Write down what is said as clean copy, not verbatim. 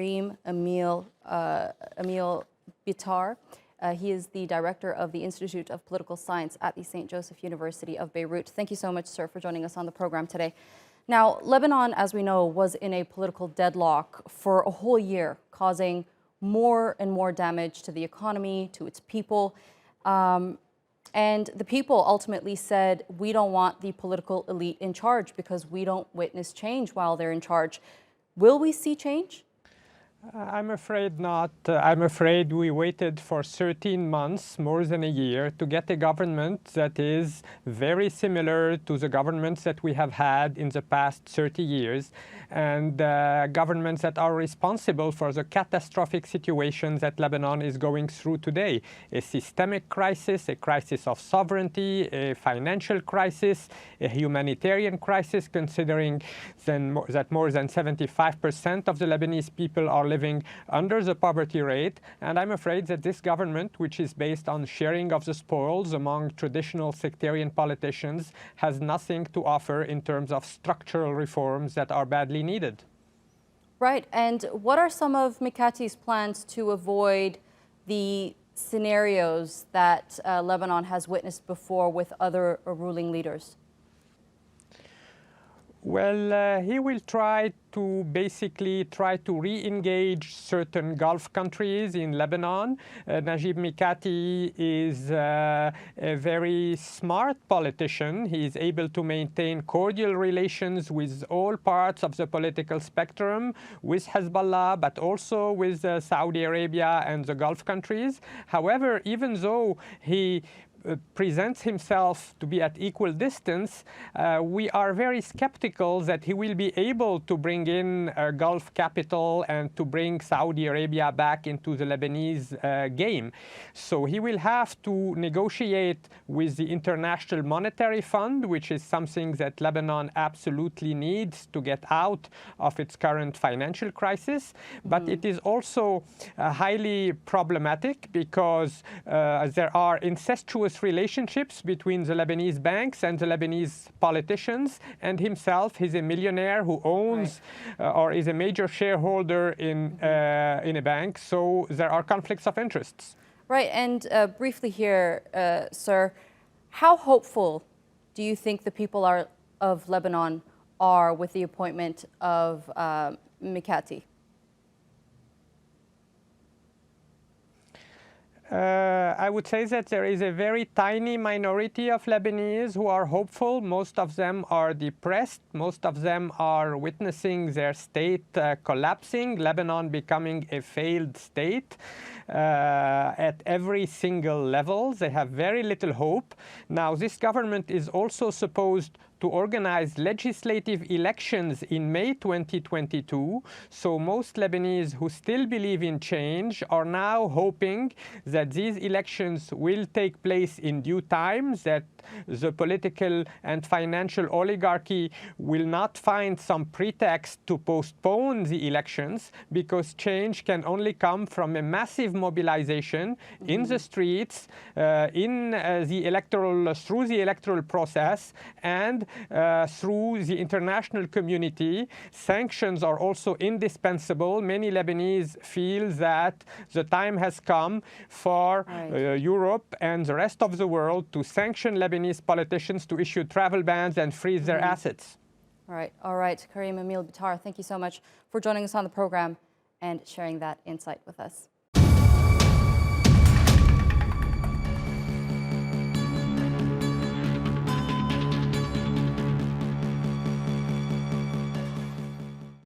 Karim Emile Bitar. He is the director of the Institute of Political Science at the St. Joseph University of Beirut. Thank you so much, sir, for joining us on the program today. Now, Lebanon, as we know, was in a political deadlock for a whole year, causing more and more damage to the economy, to its people. And the people ultimately said, we don't want the political elite in charge because we don't witness change while they're in charge. Will we see change? I'm afraid not. I'm afraid we waited for 13 months, more than a year, to get a government that is very similar to the governments that we have had in the past 30 years, and governments that are responsible for the catastrophic situation that Lebanon is going through today. A systemic crisis, a crisis of sovereignty, a financial crisis, a humanitarian crisis, considering that more than 75% of the Lebanese people are living under the poverty rate. And I'm afraid that this government, which is based on sharing of the spoils among traditional sectarian politicians, has nothing to offer in terms of structural reforms that are badly needed. Right. And what are some of Mikatis' plans to avoid the scenarios that Lebanon has witnessed before with other ruling leaders? Well, he will try to re-engage certain Gulf countries in Lebanon. Najib Mikati is a very smart politician. He is able to maintain cordial relations with all parts of the political spectrum, with Hezbollah, but also with Saudi Arabia and the Gulf countries. However, even though he presents himself to be at equal distance, we are very skeptical that he will be able to bring in a Gulf capital and to bring Saudi Arabia back into the Lebanese game. So he will have to negotiate with the International Monetary Fund, which is something that Lebanon absolutely needs to get out of its current financial crisis. But it is also highly problematic because there are incestuous relationships between the Lebanese banks and the Lebanese politicians, and himself, he's a millionaire who owns or is a major shareholder in a bank, so there are conflicts of interests. Right, and briefly here, sir, how hopeful do you think the people of Lebanon are with the appointment of Mikati? I would say that there is a very tiny minority of Lebanese who are hopeful. Most of them are depressed. Most of them are witnessing their state collapsing, Lebanon becoming a failed state at every single level. They have very little hope. Now, this government is also supposed to organize legislative elections in May 2022. So most Lebanese who still believe in change are now hoping that these elections will take place in due time, that the political and financial oligarchy will not find some pretext to postpone the elections, because change can only come from a massive mobilization in the streets, through the electoral process, and through the international community. Sanctions are also indispensable. Many Lebanese feel that the time has come for Europe and the rest of the world to sanction Lebanese politicians, to issue travel bans and freeze their assets. All right. Karim Emile Bitar, thank you so much for joining us on the program and sharing that insight with us.